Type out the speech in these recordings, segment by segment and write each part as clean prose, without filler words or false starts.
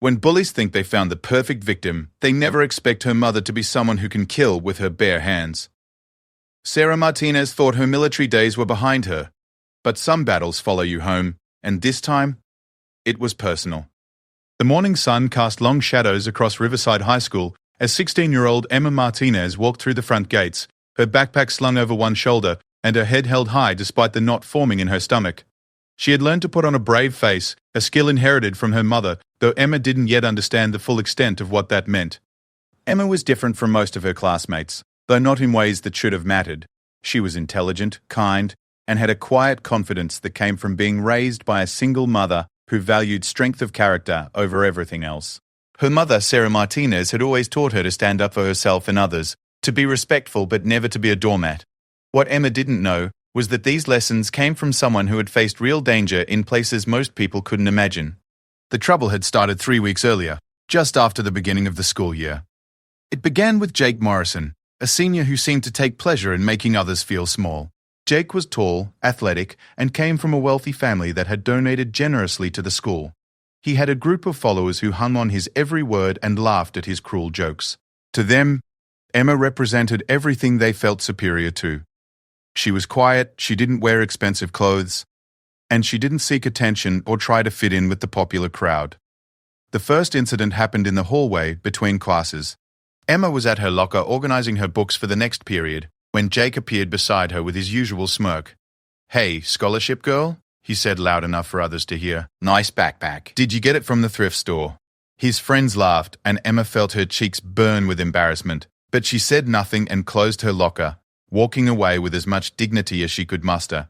When bullies think they found the perfect victim, they never expect her mother to be someone who can kill with her bare hands. Sarah Martinez thought her military days were behind her, but some battles follow you home, and this time, it was personal. The morning sun cast long shadows across Riverside High School as 16-year-old Emma Martinez walked through the front gates, her backpack slung over one shoulder and her head held high despite the knot forming in her stomach. She had learned to put on a brave face, a skill inherited from her mother, though Emma didn't yet understand the full extent of what that meant. Emma was different from most of her classmates, though not in ways that should have mattered. She was intelligent, kind, and had a quiet confidence that came from being raised by a single mother who valued strength of character over everything else. Her mother, Sarah Martinez, had always taught her to stand up for herself and others, to be respectful but never to be a doormat. What Emma didn't know was that these lessons came from someone who had faced real danger in places most people couldn't imagine. The trouble had started 3 weeks earlier, just after the beginning of the school year. It began with Jake Morrison, a senior who seemed to take pleasure in making others feel small. Jake was tall, athletic, and came from a wealthy family that had donated generously to the school. He had a group of followers who hung on his every word and laughed at his cruel jokes. To them, Emma represented everything they felt superior to. She was quiet, she didn't wear expensive clothes, and she didn't seek attention or try to fit in with the popular crowd. The first incident happened in the hallway between classes. Emma was at her locker organizing her books for the next period, when Jake appeared beside her with his usual smirk. "Hey, scholarship girl?" he said loud enough for others to hear. "Nice backpack. Did you get it from the thrift store?" His friends laughed, and Emma felt her cheeks burn with embarrassment, but she said nothing and closed her locker, walking away with as much dignity as she could muster.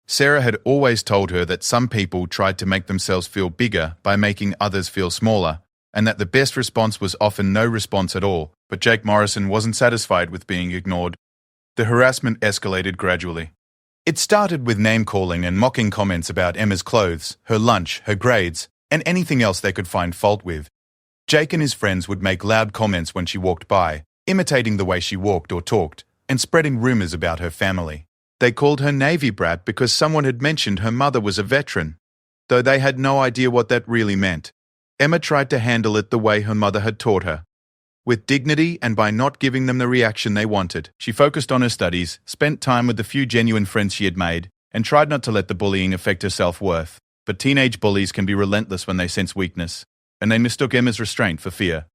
Sarah had always told her that some people tried to make themselves feel bigger by making others feel smaller, and that the best response was often no response at all, but Jake Morrison wasn't satisfied with being ignored. The harassment escalated gradually. It started with name-calling and mocking comments about Emma's clothes, her lunch, her grades, and anything else they could find fault with. Jake and his friends would make loud comments when she walked by, imitating the way she walked or talked, and spreading rumors about her family. They called her Navy brat because someone had mentioned her mother was a veteran, though they had no idea what that really meant. Emma tried to handle it the way her mother had taught her, with dignity and by not giving them the reaction they wanted. She focused on her studies, spent time with the few genuine friends she had made, and tried not to let the bullying affect her self-worth. But teenage bullies can be relentless when they sense weakness, and they mistook Emma's restraint for fear.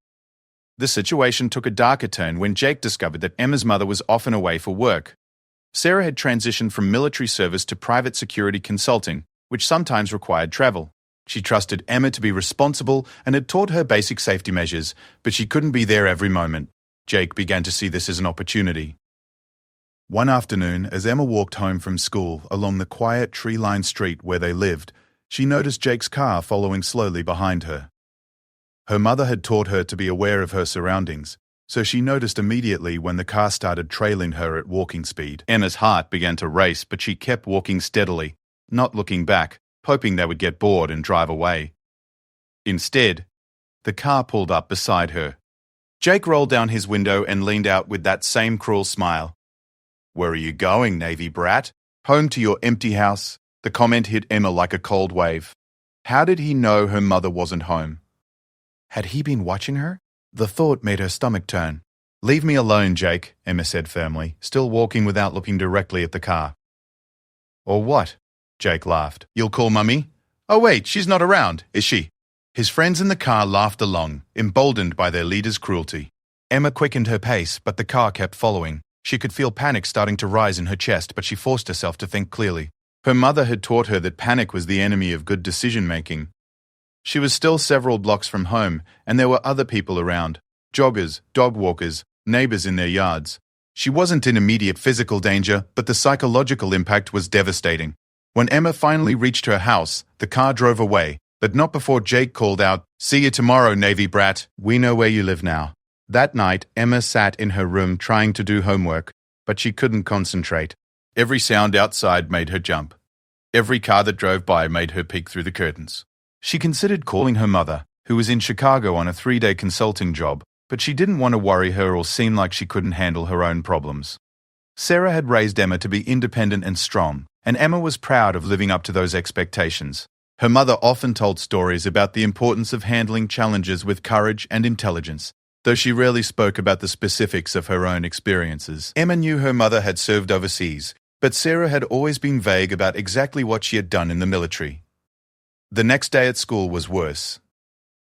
The situation took a darker turn when Jake discovered that Emma's mother was often away for work. Sarah had transitioned from military service to private security consulting, which sometimes required travel. She trusted Emma to be responsible and had taught her basic safety measures, but she couldn't be there every moment. Jake began to see this as an opportunity. One afternoon, as Emma walked home from school along the quiet tree-lined street where they lived, she noticed Jake's car following slowly behind her. Her mother had taught her to be aware of her surroundings, so she noticed immediately when the car started trailing her at walking speed. Emma's heart began to race, but she kept walking steadily, not looking back, hoping they would get bored and drive away. Instead, the car pulled up beside her. Jake rolled down his window and leaned out with that same cruel smile. "Where are you going, Navy brat? Home to your empty house?" The comment hit Emma like a cold wave. How did he know her mother wasn't home? Had he been watching her? The thought made her stomach turn. "Leave me alone, Jake," Emma said firmly, still walking without looking directly at the car. "Or what?" Jake laughed. "You'll call Mummy? Oh wait, she's not around, is she?" His friends in the car laughed along, emboldened by their leader's cruelty. Emma quickened her pace, but the car kept following. She could feel panic starting to rise in her chest, but she forced herself to think clearly. Her mother had taught her that panic was the enemy of good decision-making. She was still several blocks from home, and there were other people around. Joggers, dog walkers, neighbors in their yards. She wasn't in immediate physical danger, but the psychological impact was devastating. When Emma finally reached her house, the car drove away, but not before Jake called out, "See you tomorrow, Navy brat. We know where you live now." That night, Emma sat in her room trying to do homework, but she couldn't concentrate. Every sound outside made her jump. Every car that drove by made her peek through the curtains. She considered calling her mother, who was in Chicago on a 3-day consulting job, but she didn't want to worry her or seem like she couldn't handle her own problems. Sarah had raised Emma to be independent and strong, and Emma was proud of living up to those expectations. Her mother often told stories about the importance of handling challenges with courage and intelligence, though she rarely spoke about the specifics of her own experiences. Emma knew her mother had served overseas, but Sarah had always been vague about exactly what she had done in the military. The next day at school was worse.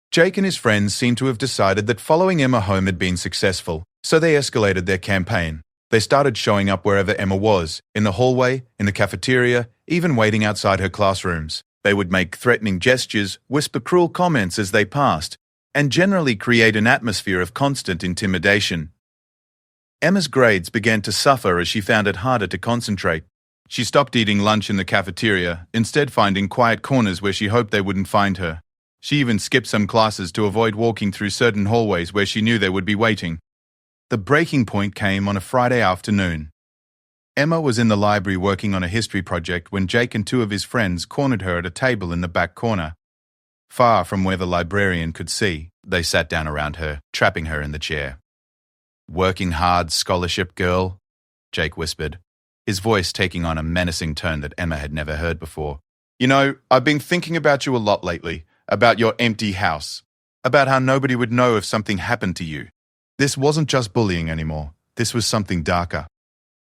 Jake and his friends seemed to have decided that following Emma home had been successful, so they escalated their campaign. They started showing up wherever Emma was, in the hallway, in the cafeteria, even waiting outside her classrooms. They would make threatening gestures, whisper cruel comments as they passed, and generally create an atmosphere of constant intimidation. Emma's grades began to suffer as she found it harder to concentrate. She stopped eating lunch in the cafeteria, instead finding quiet corners where she hoped they wouldn't find her. She even skipped some classes to avoid walking through certain hallways where she knew they would be waiting. The breaking point came on a Friday afternoon. Emma was in the library working on a history project when Jake and two of his friends cornered her at a table in the back corner. Far from where the librarian could see, they sat down around her, trapping her in the chair. "Working hard, scholarship girl," Jake whispered, his voice taking on a menacing tone that Emma had never heard before. "You know, I've been thinking about you a lot lately, about your empty house, about how nobody would know if something happened to you. This wasn't just bullying anymore, this was something darker."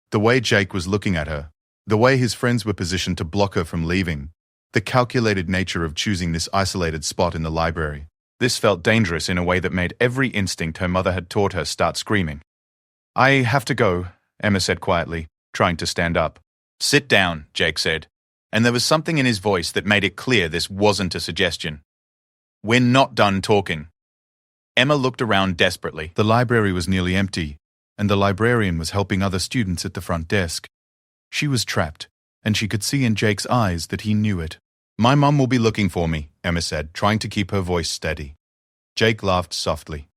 The way Jake was looking at her, the way his friends were positioned to block her from leaving, the calculated nature of choosing this isolated spot in the library. This felt dangerous in a way that made every instinct her mother had taught her start screaming. "I have to go," Emma said quietly, trying to stand up. "Sit down," Jake said, and there was something in his voice that made it clear this wasn't a suggestion. "We're not done talking." Emma looked around desperately. The library was nearly empty, and the librarian was helping other students at the front desk. She was trapped, and she could see in Jake's eyes that he knew it. "My mum will be looking for me," Emma said, trying to keep her voice steady. Jake laughed softly.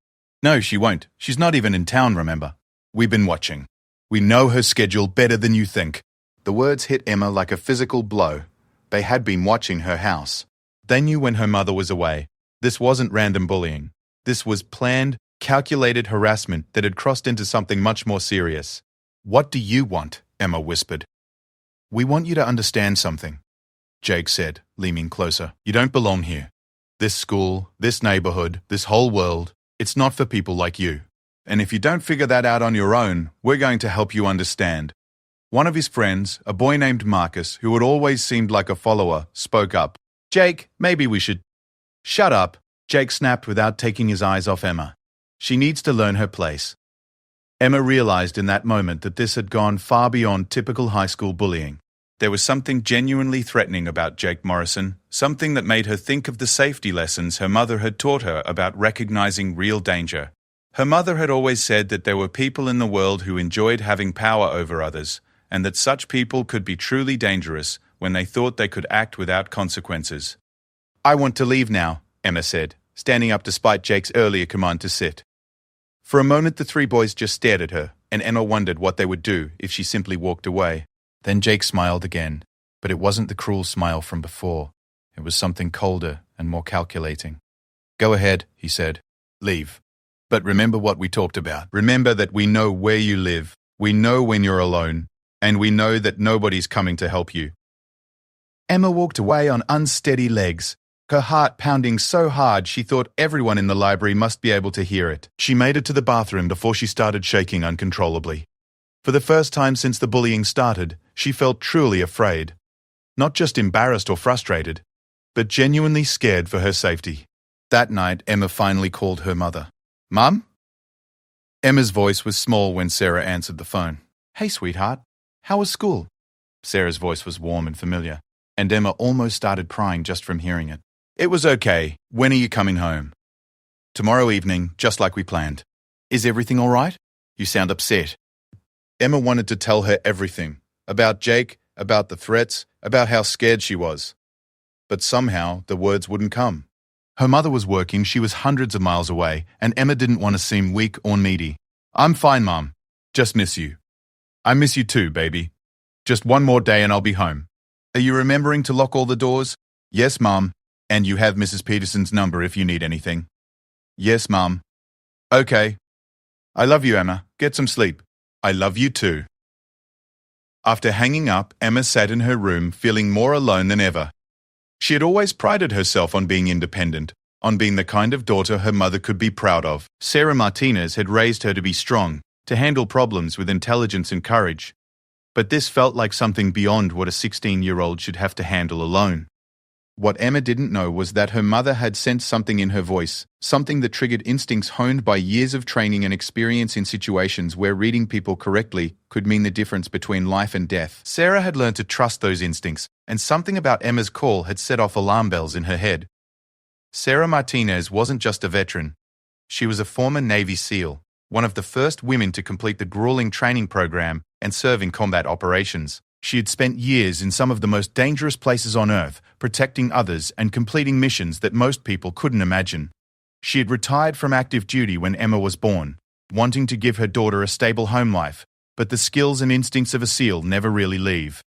"No, she won't. She's not even in town, remember? We've been watching. We know her schedule better than you think." The words hit Emma like a physical blow. They had been watching her house. They knew when her mother was away. This wasn't random bullying. This was planned, calculated harassment that had crossed into something much more serious. "What do you want?" Emma whispered. "We want you to understand something," Jake said, leaning closer. "You don't belong here. This school, this neighborhood, this whole world, it's not for people like you. And if you don't figure that out on your own, we're going to help you understand." One of his friends, a boy named Marcus, who had always seemed like a follower, spoke up. "Jake, maybe we should—" "Shut up," Jake snapped without taking his eyes off Emma. "She needs to learn her place." Emma realized in that moment that this had gone far beyond typical high school bullying. There was something genuinely threatening about Jake Morrison, something that made her think of the safety lessons her mother had taught her about recognizing real danger. Her mother had always said that there were people in the world who enjoyed having power over others, and that such people could be truly dangerous when they thought they could act without consequences. "I want to leave now," Emma said, standing up despite Jake's earlier command to sit. For a moment the three boys just stared at her, and Emma wondered what they would do if she simply walked away. Then Jake smiled again, but it wasn't the cruel smile from before. It was something colder and more calculating. "Go ahead," he said. "Leave. But remember what we talked about. Remember that we know where you live, we know when you're alone, and we know that nobody's coming to help you." Emma walked away on unsteady legs, her heart pounding so hard she thought everyone in the library must be able to hear it. She made it to the bathroom before she started shaking uncontrollably. For the first time since the bullying started, she felt truly afraid. Not just embarrassed or frustrated, but genuinely scared for her safety. That night, Emma finally called her mother. "Mum?" Emma's voice was small when Sarah answered the phone. "Hey, sweetheart. How was school?" Sarah's voice was warm and familiar, and Emma almost started crying just from hearing it. "It was okay. When are you coming home?" "Tomorrow evening, just like we planned." "Is everything all right? You sound upset." Emma wanted to tell her everything, about Jake, about the threats, about how scared she was. But somehow the words wouldn't come. Her mother was working, she was hundreds of miles away, and Emma didn't want to seem weak or needy. "I'm fine, Mom. Just miss you." "I miss you too, baby. Just one more day and I'll be home." "Are you remembering to lock all the doors?" "Yes, Mom. And you have Mrs. Peterson's number if you need anything." "Yes, Mom." "Okay. I love you, Emma. Get some sleep." "I love you too." After hanging up, Emma sat in her room feeling more alone than ever. She had always prided herself on being independent, on being the kind of daughter her mother could be proud of. Sarah Martinez had raised her to be strong, to handle problems with intelligence and courage. But this felt like something beyond what a 16-year-old should have to handle alone. What Emma didn't know was that her mother had sensed something in her voice, something that triggered instincts honed by years of training and experience in situations where reading people correctly could mean the difference between life and death. Sarah had learned to trust those instincts, and something about Emma's call had set off alarm bells in her head. Sarah Martinez wasn't just a veteran. She was a former Navy SEAL, one of the first women to complete the grueling training program and serve in combat operations. She had spent years in some of the most dangerous places on Earth, protecting others and completing missions that most people couldn't imagine. She had retired from active duty when Emma was born, wanting to give her daughter a stable home life, but the skills and instincts of a SEAL never really leave.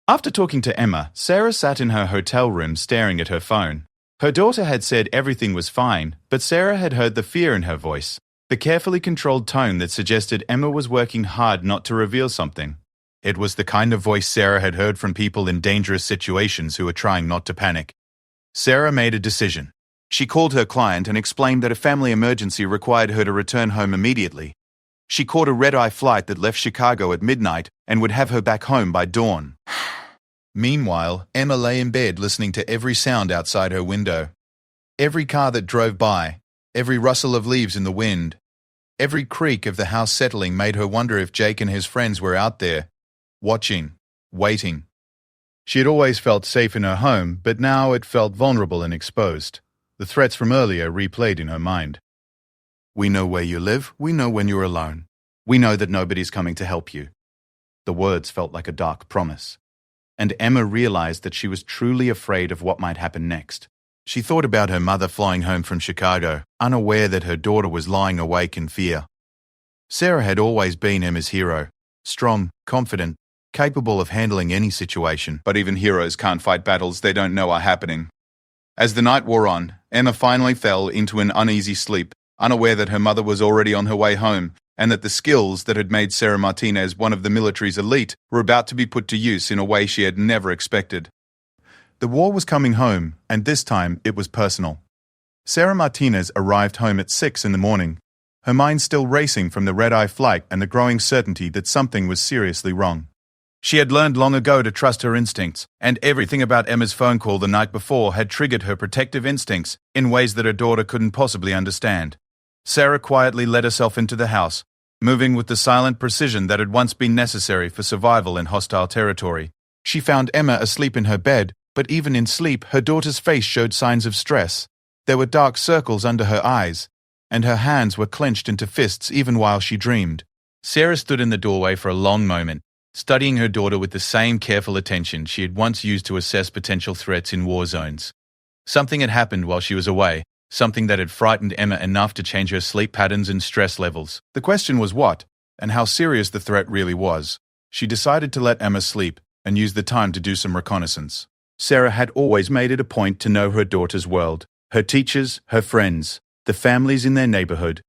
After talking to Emma, Sarah sat in her hotel room staring at her phone. Her daughter had said everything was fine, but Sarah had heard the fear in her voice, the carefully controlled tone that suggested Emma was working hard not to reveal something. It was the kind of voice Sarah had heard from people in dangerous situations who were trying not to panic. Sarah made a decision. She called her client and explained that a family emergency required her to return home immediately. She caught a red-eye flight that left Chicago at midnight and would have her back home by dawn. Meanwhile, Emma lay in bed listening to every sound outside her window. Every car that drove by, every rustle of leaves in the wind, every creak of the house settling made her wonder if Jake and his friends were out there, watching, waiting. She had always felt safe in her home, but now it felt vulnerable and exposed. The threats from earlier replayed in her mind. We know where you live, we know when you're alone. We know that nobody's coming to help you. The words felt like a dark promise. And Emma realized that she was truly afraid of what might happen next. She thought about her mother flying home from Chicago, unaware that her daughter was lying awake in fear. Sarah had always been Emma's hero, strong, confident, capable of handling any situation. But even heroes can't fight battles they don't know are happening. As the night wore on, Emma finally fell into an uneasy sleep, unaware that her mother was already on her way home, and that the skills that had made Sarah Martinez one of the military's elite were about to be put to use in a way she had never expected. The war was coming home, and this time it was personal. Sarah Martinez arrived home at 6 in the morning, her mind still racing from the red-eye flight and the growing certainty that something was seriously wrong. She had learned long ago to trust her instincts, and everything about Emma's phone call the night before had triggered her protective instincts in ways that her daughter couldn't possibly understand. Sarah quietly let herself into the house, moving with the silent precision that had once been necessary for survival in hostile territory. She found Emma asleep in her bed, but even in sleep, her daughter's face showed signs of stress. There were dark circles under her eyes, and her hands were clenched into fists even while she dreamed. Sarah stood in the doorway for a long moment, studying her daughter with the same careful attention she had once used to assess potential threats in war zones. Something had happened while she was away, something that had frightened Emma enough to change her sleep patterns and stress levels. The question was what, and how serious the threat really was. She decided to let Emma sleep and use the time to do some reconnaissance. Sarah had always made it a point to know her daughter's world, her teachers, her friends, the families in their neighborhood.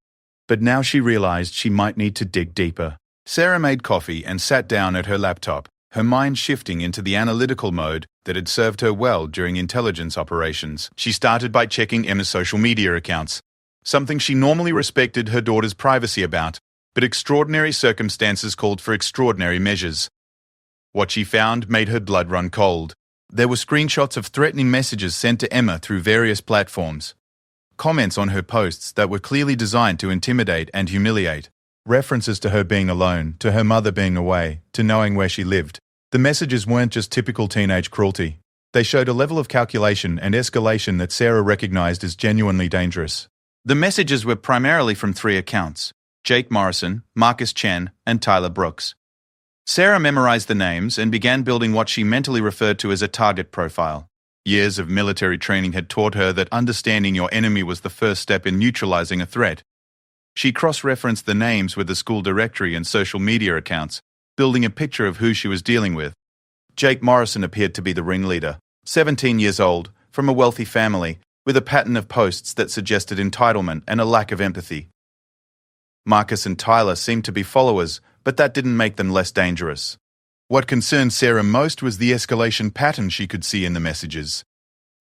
But now she realized she might need to dig deeper. Sarah made coffee and sat down at her laptop, her mind shifting into the analytical mode that had served her well during intelligence operations. She started by checking Emma's social media accounts, something she normally respected her daughter's privacy about, but extraordinary circumstances called for extraordinary measures. What she found made her blood run cold. There were screenshots of threatening messages sent to Emma through various platforms, comments on her posts that were clearly designed to intimidate and humiliate, references to her being alone, to her mother being away, to knowing where she lived. The messages weren't just typical teenage cruelty. They showed a level of calculation and escalation that Sarah recognized as genuinely dangerous. The messages were primarily from 3 accounts: Jake Morrison, Marcus Chen, and Tyler Brooks. Sarah memorized the names and began building what she mentally referred to as a target profile. Years of military training had taught her that understanding your enemy was the first step in neutralizing a threat. She cross-referenced the names with the school directory and social media accounts, building a picture of who she was dealing with. Jake Morrison appeared to be the ringleader, 17 years old, from a wealthy family, with a pattern of posts that suggested entitlement and a lack of empathy. Marcus and Tyler seemed to be followers, but that didn't make them less dangerous. What concerned Sarah most was the escalation pattern she could see in the messages.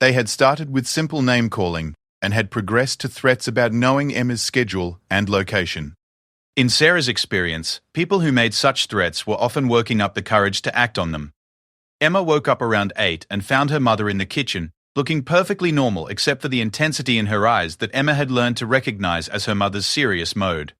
They had started with simple name-calling and had progressed to threats about knowing Emma's schedule and location. In Sarah's experience, people who made such threats were often working up the courage to act on them. Emma woke up around 8 and found her mother in the kitchen, looking perfectly normal except for the intensity in her eyes that Emma had learned to recognize as her mother's serious mode.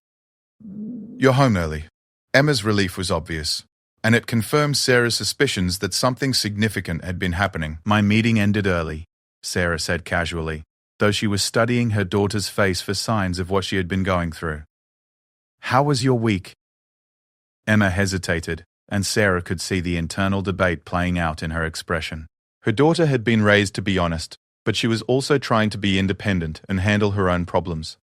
"You're home early." Emma's relief was obvious, and it confirmed Sarah's suspicions that something significant had been happening. "My meeting ended early," Sarah said casually, though she was studying her daughter's face for signs of what she had been going through. "How was your week?" Emma hesitated, and Sarah could see the internal debate playing out in her expression. Her daughter had been raised to be honest, but she was also trying to be independent and handle her own problems.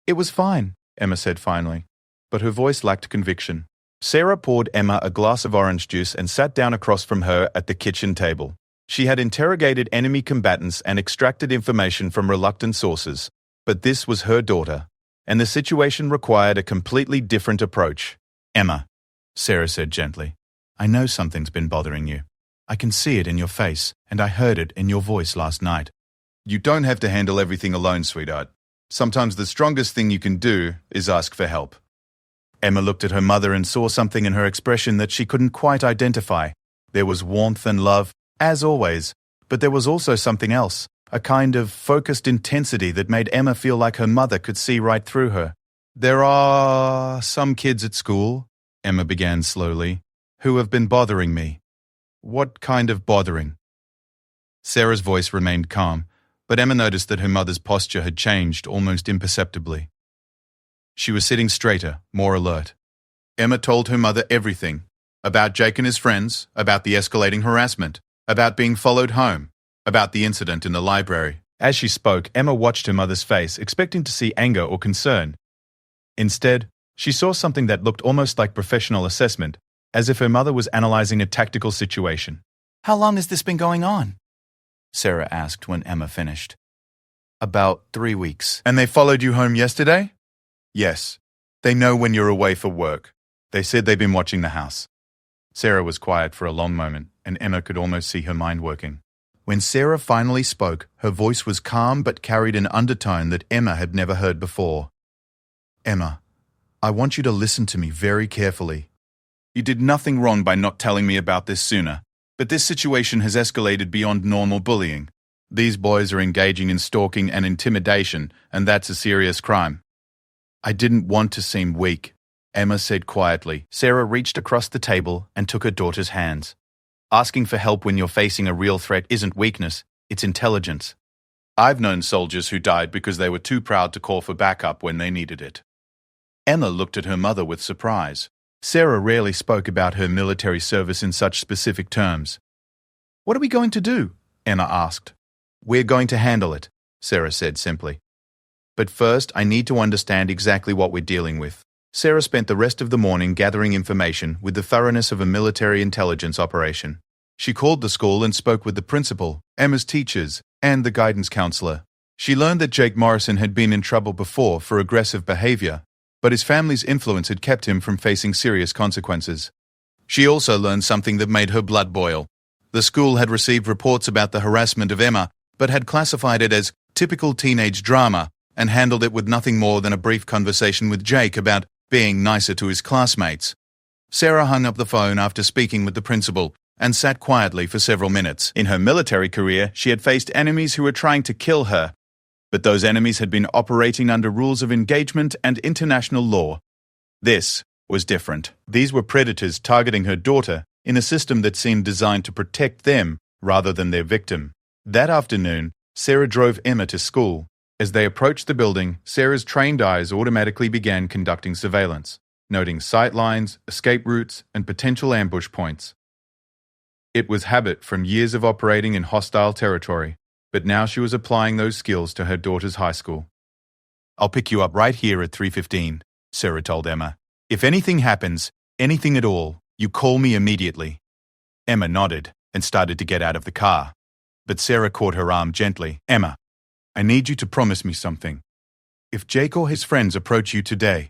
"It was fine," Emma said finally, but her voice lacked conviction. Sarah poured Emma a glass of orange juice and sat down across from her at the kitchen table. She had interrogated enemy combatants and extracted information from reluctant sources, but this was her daughter, and the situation required a completely different approach. "Emma," Sarah said gently, "I know something's been bothering you. I can see it in your face, and I heard it in your voice last night. You don't have to handle everything alone, sweetheart. Sometimes the strongest thing you can do is ask for help." Emma looked at her mother and saw something in her expression that she couldn't quite identify. There was warmth and love, as always, but there was also something else, a kind of focused intensity that made Emma feel like her mother could see right through her. "There are some kids at school," Emma began slowly, "who have been bothering me." "What kind of bothering?" Sarah's voice remained calm, but Emma noticed that her mother's posture had changed almost imperceptibly. She was sitting straighter, more alert. Emma told her mother everything, about Jake and his friends, about the escalating harassment, about being followed home, about the incident in the library. As she spoke, Emma watched her mother's face, expecting to see anger or concern. Instead, she saw something that looked almost like professional assessment, as if her mother was analyzing a tactical situation. "How long has this been going on?" Sarah asked when Emma finished. "About 3 weeks. "And they followed you home yesterday?" "Yes. They know when you're away for work. They said they've been watching the house." Sarah was quiet for a long moment, and Emma could almost see her mind working. When Sarah finally spoke, her voice was calm but carried an undertone that Emma had never heard before. "Emma, I want you to listen to me very carefully. You did nothing wrong by not telling me about this sooner, but this situation has escalated beyond normal bullying. These boys are engaging in stalking and intimidation, and that's a serious crime." "I didn't want to seem weak," Emma said quietly. Sarah reached across the table and took her daughter's hands. "Asking for help when you're facing a real threat isn't weakness, it's intelligence. I've known soldiers who died because they were too proud to call for backup when they needed it." Emma looked at her mother with surprise. Sarah rarely spoke about her military service in such specific terms. "What are we going to do?" Emma asked. "We're going to handle it," Sarah said simply. "But first, I need to understand exactly what we're dealing with." Sarah spent the rest of the morning gathering information with the thoroughness of a military intelligence operation. She called the school and spoke with the principal, Emma's teachers, and the guidance counselor. She learned that Jake Morrison had been in trouble before for aggressive behavior, but his family's influence had kept him from facing serious consequences. She also learned something that made her blood boil. The school had received reports about the harassment of Emma, but had classified it as typical teenage drama and handled it with nothing more than a brief conversation with Jake about being nicer to his classmates. Sarah hung up the phone after speaking with the principal and sat quietly for several minutes. In her military career, she had faced enemies who were trying to kill her, but those enemies had been operating under rules of engagement and international law. This was different. These were predators targeting her daughter in a system that seemed designed to protect them rather than their victim. That afternoon, Sarah drove Emma to school. As they approached the building, Sarah's trained eyes automatically began conducting surveillance, noting sight lines, escape routes, and potential ambush points. It was habit from years of operating in hostile territory, but now she was applying those skills to her daughter's high school. "I'll pick you up right here at 3:15, Sarah told Emma. "If anything happens, anything at all, you call me immediately." Emma nodded and started to get out of the car, but Sarah caught her arm gently. "Emma, I need you to promise me something. If Jake or his friends approach you today,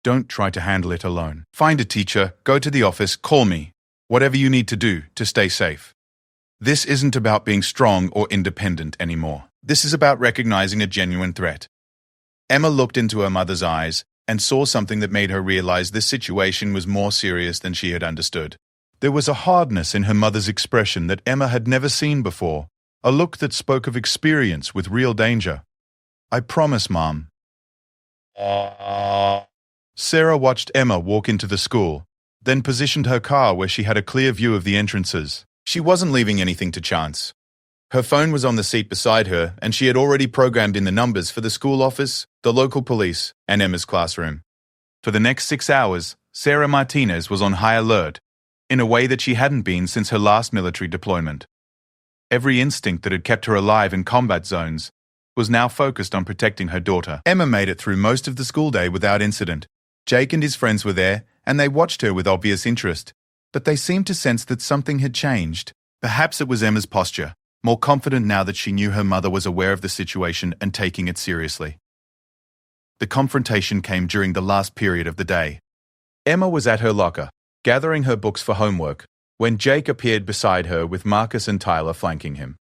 don't try to handle it alone. Find a teacher, go to the office, call me. Whatever you need to do to stay safe." This isn't about being strong or independent anymore. This is about recognizing a genuine threat. Emma looked into her mother's eyes and saw something that made her realize this situation was more serious than she had understood. There was a hardness in her mother's expression that Emma had never seen before, a look that spoke of experience with real danger. "I promise, Mom." Sarah watched Emma walk into the school, then positioned her car where she had a clear view of the entrances. She wasn't leaving anything to chance. Her phone was on the seat beside her, and she had already programmed in the numbers for the school office, the local police, and Emma's classroom. For the next 6 hours, Sarah Martinez was on high alert, in a way that she hadn't been since her last military deployment. Every instinct that had kept her alive in combat zones was now focused on protecting her daughter. Emma made it through most of the school day without incident. Jake and his friends were there, and they watched her with obvious interest, but they seemed to sense that something had changed. Perhaps it was Emma's posture, more confident now that she knew her mother was aware of the situation and taking it seriously. The confrontation came during the last period of the day. Emma was at her locker, gathering her books for homework, when Jake appeared beside her with Marcus and Tyler flanking him.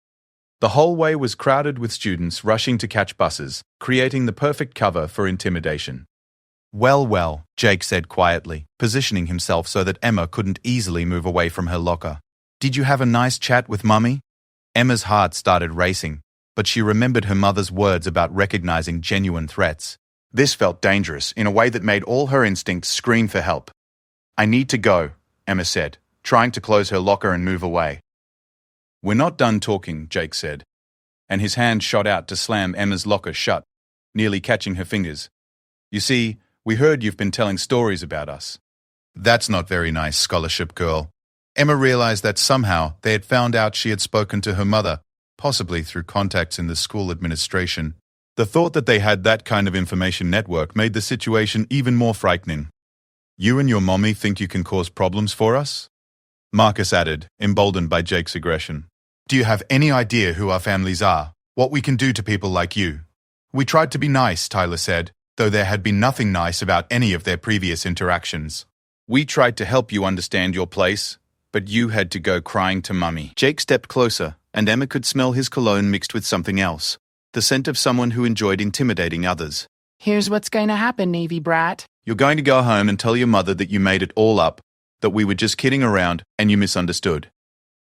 The hallway was crowded with students rushing to catch buses, creating the perfect cover for intimidation. Well, Jake said quietly, positioning himself so that Emma couldn't easily move away from her locker. "Did you have a nice chat with Mummy?" Emma's heart started racing, but she remembered her mother's words about recognizing genuine threats. This felt dangerous in a way that made all her instincts scream for help. "I need to go," Emma said, trying to close her locker and move away. "We're not done talking," Jake said, and his hand shot out to slam Emma's locker shut, nearly catching her fingers. "You see, we heard you've been telling stories about us." "That's not very nice, scholarship girl." Emma realized that somehow they had found out she had spoken to her mother, possibly through contacts in the school administration. The thought that they had that kind of information network made the situation even more frightening. "You and your mommy think you can cause problems for us?" Marcus added, emboldened by Jake's aggression. "Do you have any idea who our families are? What we can do to people like you?" "We tried to be nice," Tyler said, though there had been nothing nice about any of their previous interactions. "We tried to help you understand your place, but you had to go crying to Mummy." Jake stepped closer, and Emma could smell his cologne mixed with something else, the scent of someone who enjoyed intimidating others. "Here's what's going to happen, Navy brat." "You're going to go home and tell your mother that you made it all up, that we were just kidding around and you misunderstood.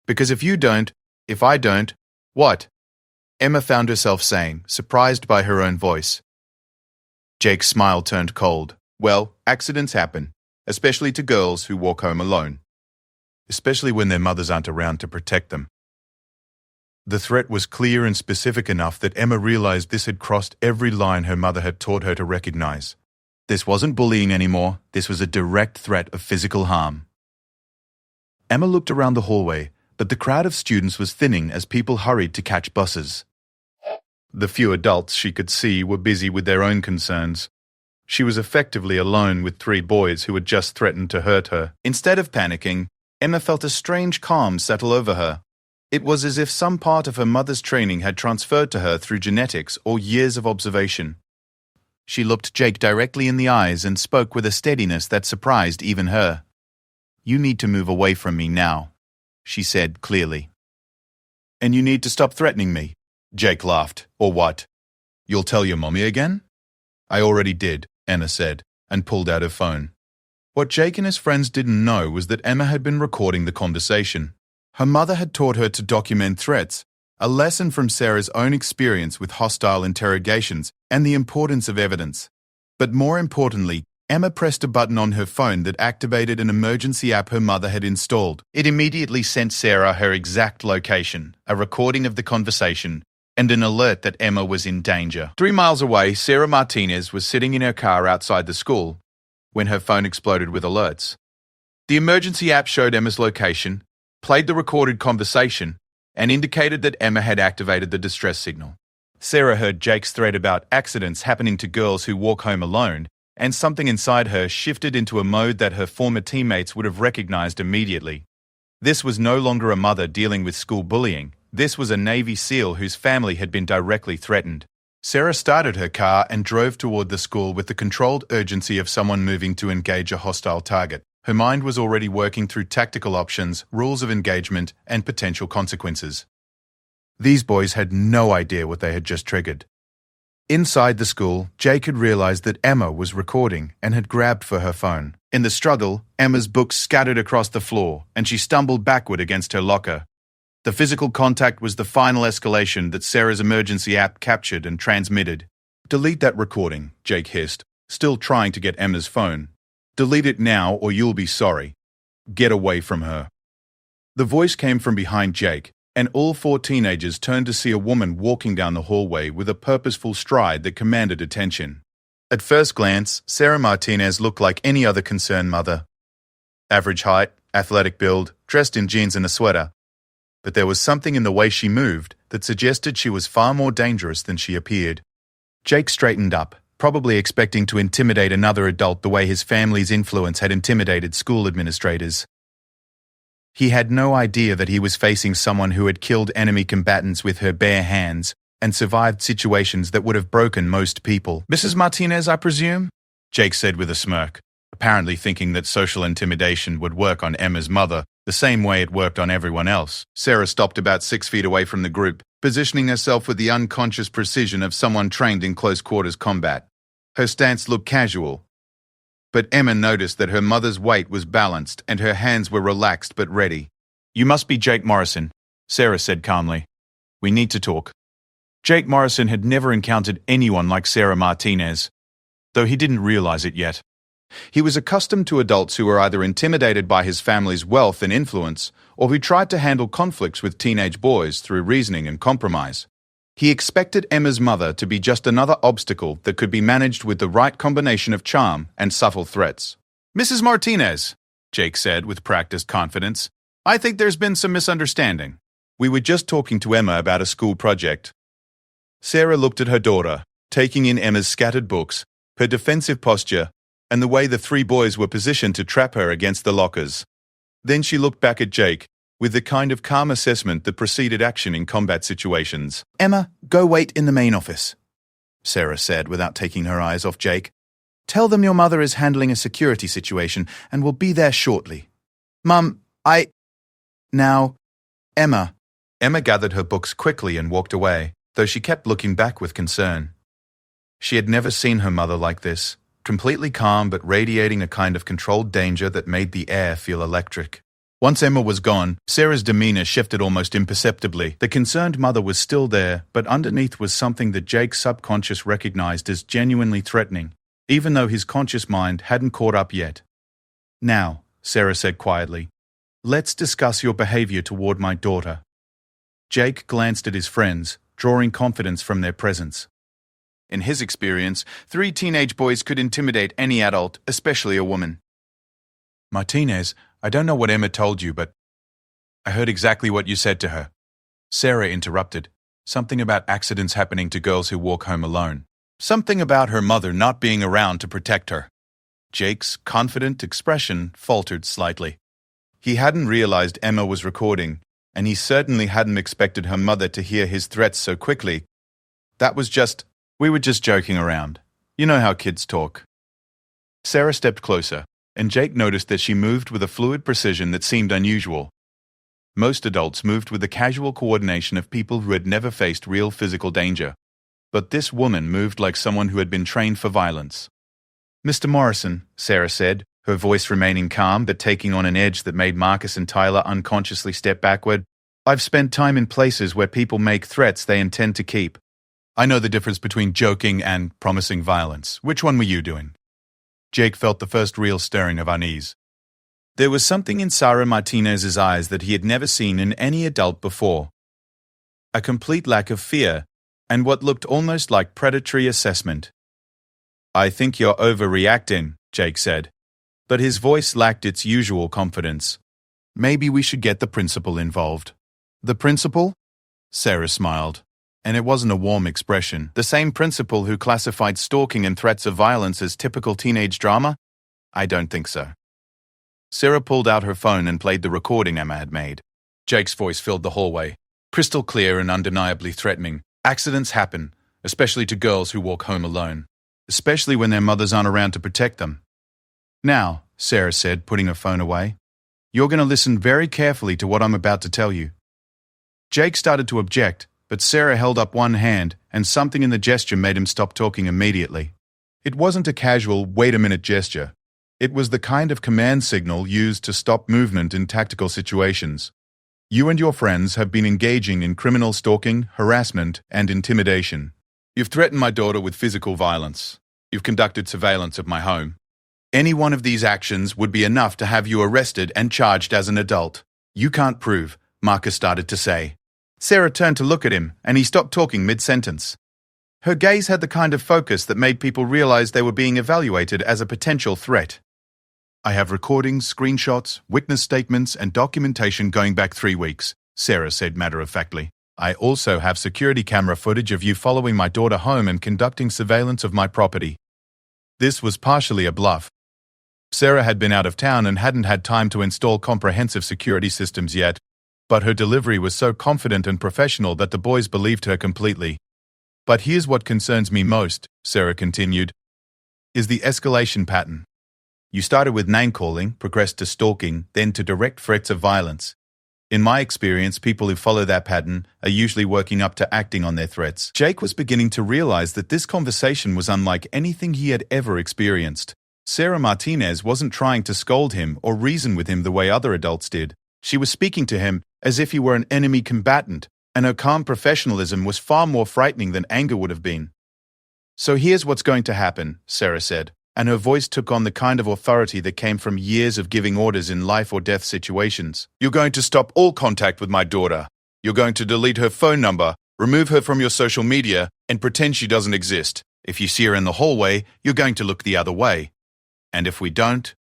Because if I don't, what?" Emma found herself saying, surprised by her own voice. Jake's smile turned cold. "Well, accidents happen, especially to girls who walk home alone. Especially when their mothers aren't around to protect them." The threat was clear and specific enough that Emma realized this had crossed every line her mother had taught her to recognize. This wasn't bullying anymore, this was a direct threat of physical harm. Emma looked around the hallway, but the crowd of students was thinning as people hurried to catch buses. The few adults she could see were busy with their own concerns. She was effectively alone with 3 boys who had just threatened to hurt her. Instead of panicking, Emma felt a strange calm settle over her. It was as if some part of her mother's training had transferred to her through genetics or years of observation. She looked Jake directly in the eyes and spoke with a steadiness that surprised even her. "You need to move away from me now," she said clearly. "And you need to stop threatening me." Jake laughed. "Or what? You'll tell your mommy again?" "I already did," Emma said, and pulled out her phone. What Jake and his friends didn't know was that Emma had been recording the conversation. Her mother had taught her to document threats, a lesson from Sarah's own experience with hostile interrogations and the importance of evidence. But more importantly, Emma pressed a button on her phone that activated an emergency app her mother had installed. It immediately sent Sarah her exact location, a recording of the conversation, and an alert that Emma was in danger. 3 miles away, Sarah Martinez was sitting in her car outside the school when her phone exploded with alerts. The emergency app showed Emma's location, played the recorded conversation, and indicated that Emma had activated the distress signal. Sarah heard Jake's threat about accidents happening to girls who walk home alone, and something inside her shifted into a mode that her former teammates would have recognized immediately. This was no longer a mother dealing with school bullying. This was a Navy SEAL whose family had been directly threatened. Sarah started her car and drove toward the school with the controlled urgency of someone moving to engage a hostile target. Her mind was already working through tactical options, rules of engagement, and potential consequences. These boys had no idea what they had just triggered. Inside the school, Jake had realized that Emma was recording and had grabbed for her phone. In the struggle, Emma's books scattered across the floor, and she stumbled backward against her locker. The physical contact was the final escalation that Sarah's emergency app captured and transmitted. "Delete that recording," Jake hissed, still trying to get Emma's phone. "Delete it now or you'll be sorry. Get away from her." The voice came from behind Jake, and all four teenagers turned to see a woman walking down the hallway with a purposeful stride that commanded attention. At first glance, Sarah Martinez looked like any other concerned mother. Average height, athletic build, dressed in jeans and a sweater. But there was something in the way she moved that suggested she was far more dangerous than she appeared. Jake straightened up, probably expecting to intimidate another adult the way his family's influence had intimidated school administrators. He had no idea that he was facing someone who had killed enemy combatants with her bare hands and survived situations that would have broken most people. "Mrs. Martinez, I presume?" Jake said with a smirk, apparently thinking that social intimidation would work on Emma's mother the same way it worked on everyone else. Sarah stopped about 6 feet away from the group, positioning herself with the unconscious precision of someone trained in close-quarters combat. Her stance looked casual, but Emma noticed that her mother's weight was balanced and her hands were relaxed but ready. "You must be Jake Morrison," Sarah said calmly. "We need to talk." Jake Morrison had never encountered anyone like Sarah Martinez, though he didn't realize it yet. He was accustomed to adults who were either intimidated by his family's wealth and influence, or who tried to handle conflicts with teenage boys through reasoning and compromise. He expected Emma's mother to be just another obstacle that could be managed with the right combination of charm and subtle threats. "Mrs. Martinez," Jake said with practiced confidence, "I think there's been some misunderstanding. We were just talking to Emma about a school project." Sarah looked at her daughter, taking in Emma's scattered books, her defensive posture, and the way the three boys were positioned to trap her against the lockers. Then she looked back at Jake, with the kind of calm assessment that preceded action in combat situations. "Emma, go wait in the main office," Sarah said without taking her eyes off Jake. "Tell them your mother is handling a security situation and will be there shortly." "Mum, Now, Emma." Emma gathered her books quickly and walked away, though she kept looking back with concern. She had never seen her mother like this, completely calm but radiating a kind of controlled danger that made the air feel electric. Once Emma was gone, Sarah's demeanor shifted almost imperceptibly. The concerned mother was still there, but underneath was something that Jake's subconscious recognized as genuinely threatening, even though his conscious mind hadn't caught up yet. "Now," Sarah said quietly, "let's discuss your behavior toward my daughter." Jake glanced at his friends, drawing confidence from their presence. In his experience, 3 teenage boys could intimidate any adult, especially a woman. "Martinez, I don't know what Emma told you, but I heard exactly what you said to her." Sarah interrupted. "Something about accidents happening to girls who walk home alone. Something about her mother not being around to protect her." Jake's confident expression faltered slightly. He hadn't realized Emma was recording, and he certainly hadn't expected her mother to hear his threats so quickly. We were just joking around. You know how kids talk." Sarah stepped closer, and Jake noticed that she moved with a fluid precision that seemed unusual. Most adults moved with the casual coordination of people who had never faced real physical danger. But this woman moved like someone who had been trained for violence. "Mr. Morrison," Sarah said, her voice remaining calm but taking on an edge that made Marcus and Tyler unconsciously step backward, "I've spent time in places where people make threats they intend to keep. I know the difference between joking and promising violence. Which one were you doing?" Jake felt the first real stirring of unease. There was something in Sarah Martinez's eyes that he had never seen in any adult before. A complete lack of fear, and what looked almost like predatory assessment. "I think you're overreacting," Jake said, but his voice lacked its usual confidence. "Maybe we should get the principal involved." "The principal?" Sarah smiled. And it wasn't a warm expression. "The same principal who classified stalking and threats of violence as typical teenage drama? I don't think so." Sarah pulled out her phone and played the recording Emma had made. Jake's voice filled the hallway, crystal clear and undeniably threatening. "Accidents happen, especially to girls who walk home alone, especially when their mothers aren't around to protect them. Now," Sarah said, putting her phone away. "You're going to listen very carefully to what I'm about to tell you." Jake started to object, but Sarah held up one hand, and something in the gesture made him stop talking immediately. It wasn't a casual, wait-a-minute gesture. It was the kind of command signal used to stop movement in tactical situations. "You and your friends have been engaging in criminal stalking, harassment, and intimidation. You've threatened my daughter with physical violence. You've conducted surveillance of my home. Any one of these actions would be enough to have you arrested and charged as an adult. You can't prove," Marcus started to say. Sarah turned to look at him, and he stopped talking mid-sentence. Her gaze had the kind of focus that made people realize they were being evaluated as a potential threat. "I have recordings, screenshots, witness statements, and documentation going back 3 weeks," Sarah said matter-of-factly. "I also have security camera footage of you following my daughter home and conducting surveillance of my property." This was partially a bluff. Sarah had been out of town and hadn't had time to install comprehensive security systems yet, but her delivery was so confident and professional that the boys believed her completely. "But here's what concerns me most," Sarah continued, "is the escalation pattern. You started with name-calling, progressed to stalking, then to direct threats of violence. In my experience, people who follow that pattern are usually working up to acting on their threats." Jake was beginning to realize that this conversation was unlike anything he had ever experienced. Sarah Martinez wasn't trying to scold him or reason with him the way other adults did. She was speaking to him as if he were an enemy combatant, and her calm professionalism was far more frightening than anger would have been. "So here's what's going to happen," Sarah said, and her voice took on the kind of authority that came from years of giving orders in life-or-death situations. "You're going to stop all contact with my daughter. You're going to delete her phone number, remove her from your social media, and pretend she doesn't exist. If you see her in the hallway, you're going to look the other way. And if we don't,"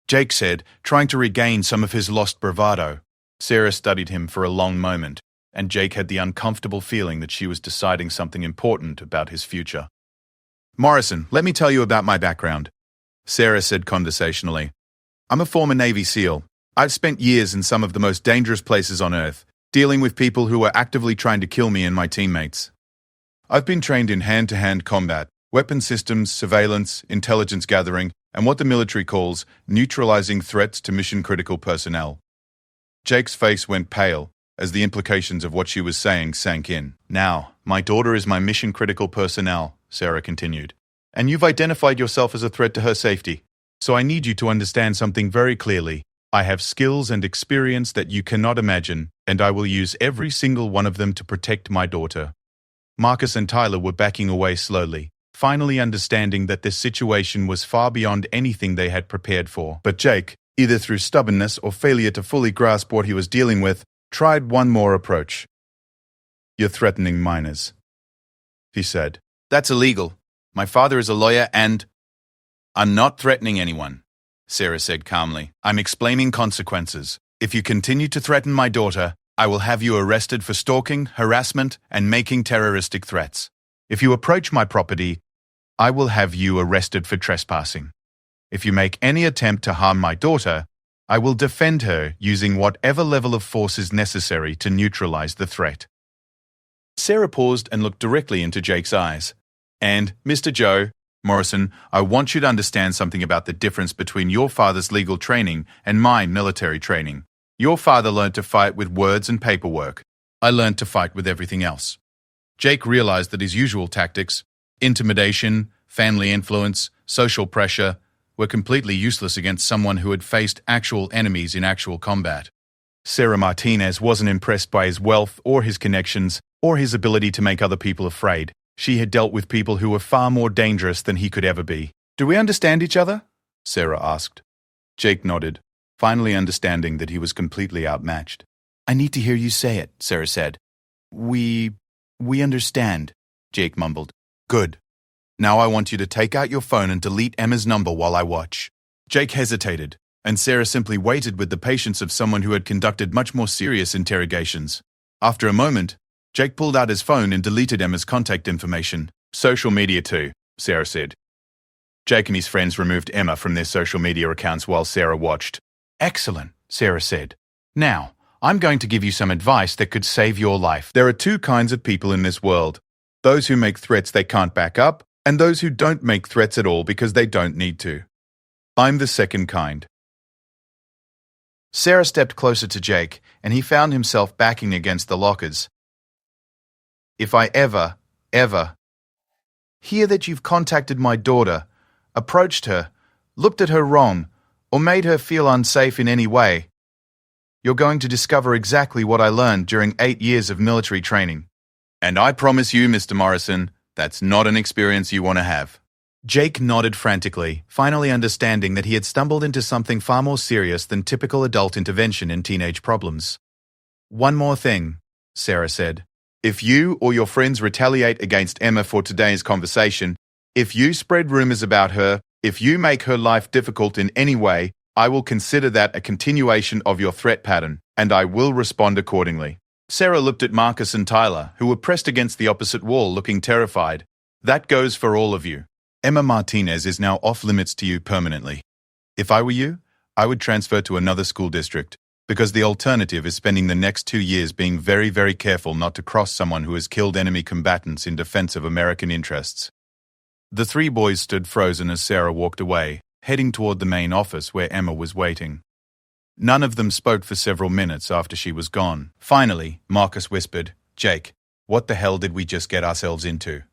Jake said, trying to regain some of his lost bravado. Sarah studied him for a long moment, and Jake had the uncomfortable feeling that she was deciding something important about his future. "Morrison, let me tell you about my background," Sarah said conversationally. "I'm a former Navy SEAL. I've spent years in some of the most dangerous places on Earth, dealing with people who were actively trying to kill me and my teammates. I've been trained in hand-to-hand combat, weapon systems, surveillance, intelligence gathering, and what the military calls neutralizing threats to mission-critical personnel." Jake's face went pale as the implications of what she was saying sank in. "Now, my daughter is my mission-critical personnel," Sarah continued, "and you've identified yourself as a threat to her safety. So I need you to understand something very clearly. I have skills and experience that you cannot imagine, and I will use every single one of them to protect my daughter." Marcus and Tyler were backing away slowly, finally understanding that this situation was far beyond anything they had prepared for. But Jake, either through stubbornness or failure to fully grasp what he was dealing with, tried one more approach. "You're threatening minors," he said. "That's illegal. My father is a lawyer and—" "I'm not threatening anyone," Sarah said calmly. "I'm explaining consequences. If you continue to threaten my daughter, I will have you arrested for stalking, harassment, and making terroristic threats. If you approach my property, I will have you arrested for trespassing. If you make any attempt to harm my daughter, I will defend her using whatever level of force is necessary to neutralize the threat." Sarah paused and looked directly into Jake's eyes. "And, Mr. Joe, Morrison, I want you to understand something about the difference between your father's legal training and my military training. Your father learned to fight with words and paperwork. I learned to fight with everything else." Jake realized that his usual tactics, intimidation, family influence, social pressure, were completely useless against someone who had faced actual enemies in actual combat. Sarah Martinez wasn't impressed by his wealth or his connections or his ability to make other people afraid. She had dealt with people who were far more dangerous than he could ever be. "Do we understand each other?" Sarah asked. Jake nodded, finally understanding that he was completely outmatched. "I need to hear you say it," Sarah said. We understand," Jake mumbled. "Good. Now I want you to take out your phone and delete Emma's number while I watch." Jake hesitated, and Sarah simply waited with the patience of someone who had conducted much more serious interrogations. After a moment, Jake pulled out his phone and deleted Emma's contact information. "Social media too," Sarah said. Jake and his friends removed Emma from their social media accounts while Sarah watched. "Excellent," Sarah said. "Now, I'm going to give you some advice that could save your life. There are two kinds of people in this world. Those who make threats they can't back up, and those who don't make threats at all because they don't need to. I'm the second kind. Sarah stepped closer to Jake, and he found himself backing against the lockers. If I ever hear that you've contacted my daughter, approached her, looked at her wrong, or made her feel unsafe in any way, you're going to discover exactly what I learned during 8 years of military training. And I promise you, Mr. Morrison, that's not an experience you want to have. Jake nodded frantically, finally understanding that he had stumbled into something far more serious than typical adult intervention in teenage problems. One more thing, Sarah said. If you or your friends retaliate against Emma for today's conversation, if you spread rumors about her, if you make her life difficult in any way, I will consider that a continuation of your threat pattern, and I will respond accordingly. Sarah looked at Marcus and Tyler, who were pressed against the opposite wall, looking terrified. That goes for all of you. Emma Martinez is now off limits to you permanently. If I were you, I would transfer to another school district, because the alternative is spending the next 2 years being very, very careful not to cross someone who has killed enemy combatants in defense of American interests. The three boys stood frozen as Sarah walked away, heading toward the main office where Emma was waiting. None of them spoke for several minutes after she was gone. Finally, Marcus whispered, "Jake, what the hell did we just get ourselves into?"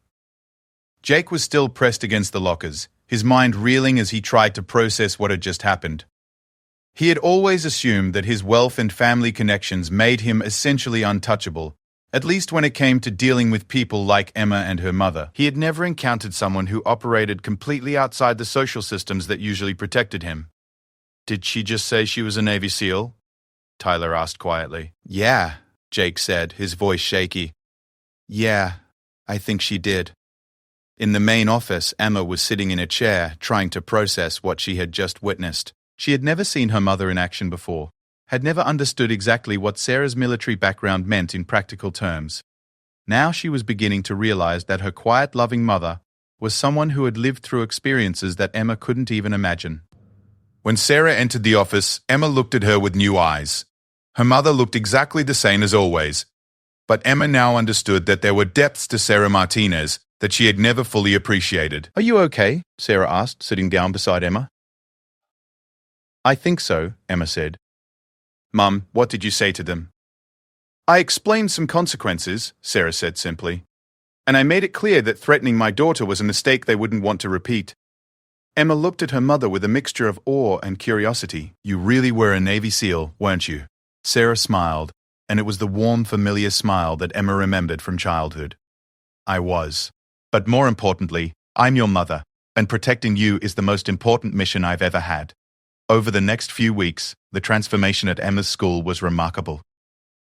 Jake was still pressed against the lockers, his mind reeling as he tried to process what had just happened. He had always assumed that his wealth and family connections made him essentially untouchable, at least when it came to dealing with people like Emma and her mother. He had never encountered someone who operated completely outside the social systems that usually protected him. "Did she just say she was a Navy SEAL?" Tyler asked quietly. "Yeah," Jake said, his voice shaky. "Yeah, I think she did." In the main office, Emma was sitting in a chair, trying to process what she had just witnessed. She had never seen her mother in action before, had never understood exactly what Sarah's military background meant in practical terms. Now she was beginning to realize that her quiet, loving mother was someone who had lived through experiences that Emma couldn't even imagine. When Sarah entered the office, Emma looked at her with new eyes. Her mother looked exactly the same as always, but Emma now understood that there were depths to Sarah Martinez that she had never fully appreciated. "Are you okay?" Sarah asked, sitting down beside Emma. "I think so," Emma said. "Mum, what did you say to them?" "I explained some consequences," Sarah said simply. "And I made it clear that threatening my daughter was a mistake they wouldn't want to repeat." Emma looked at her mother with a mixture of awe and curiosity. "You really were a Navy SEAL, weren't you?" Sarah smiled, and it was the warm, familiar smile that Emma remembered from childhood. "I was. But more importantly, I'm your mother, and protecting you is the most important mission I've ever had." Over the next few weeks, the transformation at Emma's school was remarkable.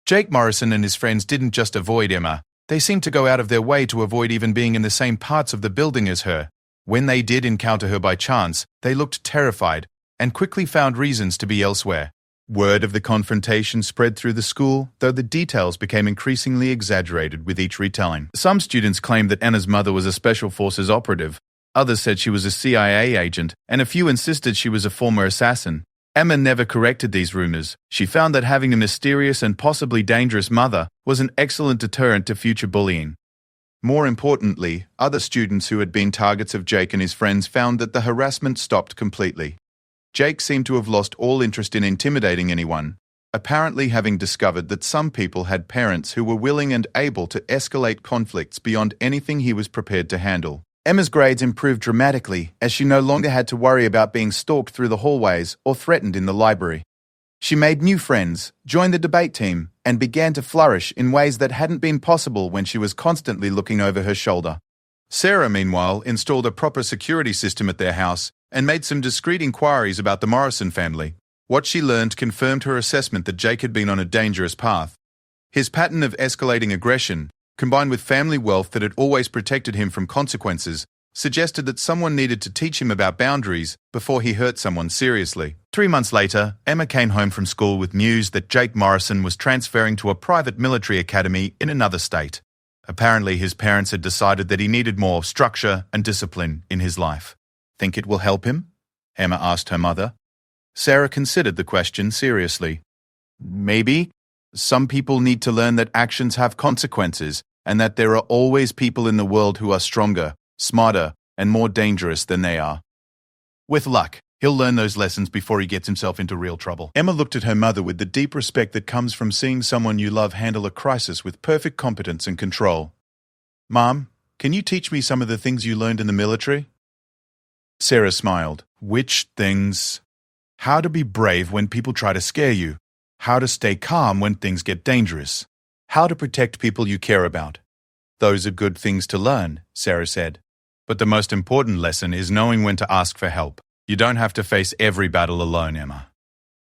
Jake Morrison and his friends didn't just avoid Emma, they seemed to go out of their way to avoid even being in the same parts of the building as her. When they did encounter her by chance, they looked terrified and quickly found reasons to be elsewhere. Word of the confrontation spread through the school, though the details became increasingly exaggerated with each retelling. Some students claimed that Emma's mother was a Special Forces operative, others said she was a CIA agent, and a few insisted she was a former assassin. Emma never corrected these rumors. She found that having a mysterious and possibly dangerous mother was an excellent deterrent to future bullying. More importantly, other students who had been targets of Jake and his friends found that the harassment stopped completely. Jake seemed to have lost all interest in intimidating anyone, apparently having discovered that some people had parents who were willing and able to escalate conflicts beyond anything he was prepared to handle. Emma's grades improved dramatically as she no longer had to worry about being stalked through the hallways or threatened in the library. She made new friends, joined the debate team, and began to flourish in ways that hadn't been possible when she was constantly looking over her shoulder. Sarah, meanwhile, installed a proper security system at their house and made some discreet inquiries about the Morrison family. What she learned confirmed her assessment that Jake had been on a dangerous path. His pattern of escalating aggression, combined with family wealth that had always protected him from consequences, suggested that someone needed to teach him about boundaries before he hurt someone seriously. 3 months later, Emma came home from school with news that Jake Morrison was transferring to a private military academy in another state. Apparently, his parents had decided that he needed more structure and discipline in his life. "Think it will help him?" Emma asked her mother. Sarah considered the question seriously. "Maybe. Some people need to learn that actions have consequences and that there are always people in the world who are stronger, smarter, and more dangerous than they are. With luck, He'll learn those lessons before he gets himself into real trouble. Emma looked at her mother with the deep respect that comes from seeing someone you love handle a crisis with perfect competence and control. Mom, can you teach me some of the things you learned in the military? Sarah smiled. Which things? How to be brave when people try to scare you. How to stay calm when things get dangerous. How to protect people you care about. Those are good things to learn, Sarah said. But the most important lesson is knowing when to ask for help. You don't have to face every battle alone, Emma.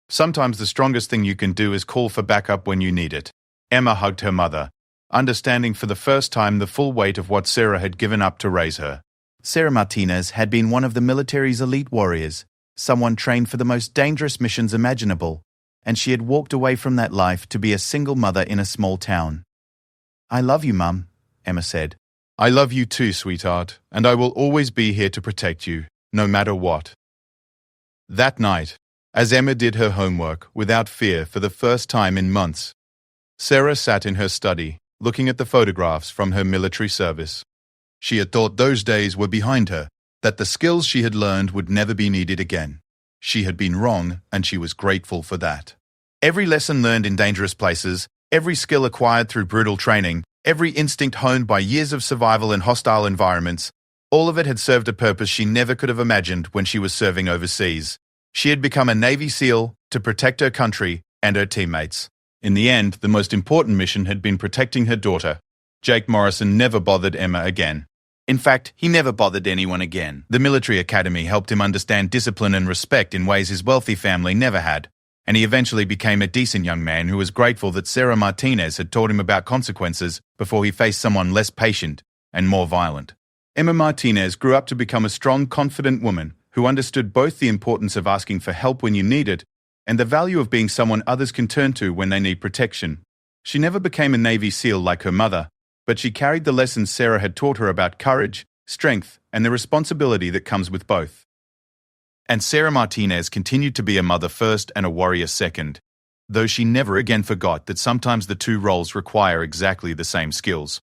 Sometimes the strongest thing you can do is call for backup when you need it. Emma hugged her mother, understanding for the first time the full weight of what Sarah had given up to raise her. Sarah Martinez had been one of the military's elite warriors, someone trained for the most dangerous missions imaginable, and she had walked away from that life to be a single mother in a small town. "I love you, Mum," Emma said. I love you too, sweetheart, and I will always be here to protect you, no matter what. That night, as Emma did her homework without fear for the first time in months, Sarah sat in her study, looking at the photographs from her military service. She had thought those days were behind her, that the skills she had learned would never be needed again. She had been wrong, and she was grateful for that. Every lesson learned in dangerous places, every skill acquired through brutal training, every instinct honed by years of survival in hostile environments, all of it had served a purpose she never could have imagined when she was serving overseas. She had become a Navy SEAL to protect her country and her teammates. In the end, the most important mission had been protecting her daughter. Jake Morrison never bothered Emma again. In fact, he never bothered anyone again. The military academy helped him understand discipline and respect in ways his wealthy family never had, and he eventually became a decent young man who was grateful that Sarah Martinez had taught him about consequences before he faced someone less patient and more violent. Emma Martinez grew up to become a strong, confident woman who understood both the importance of asking for help when you need it and the value of being someone others can turn to when they need protection. She never became a Navy SEAL like her mother, but she carried the lessons Sarah had taught her about courage, strength, and the responsibility that comes with both. And Sarah Martinez continued to be a mother first and a warrior second, though she never again forgot that sometimes the two roles require exactly the same skills.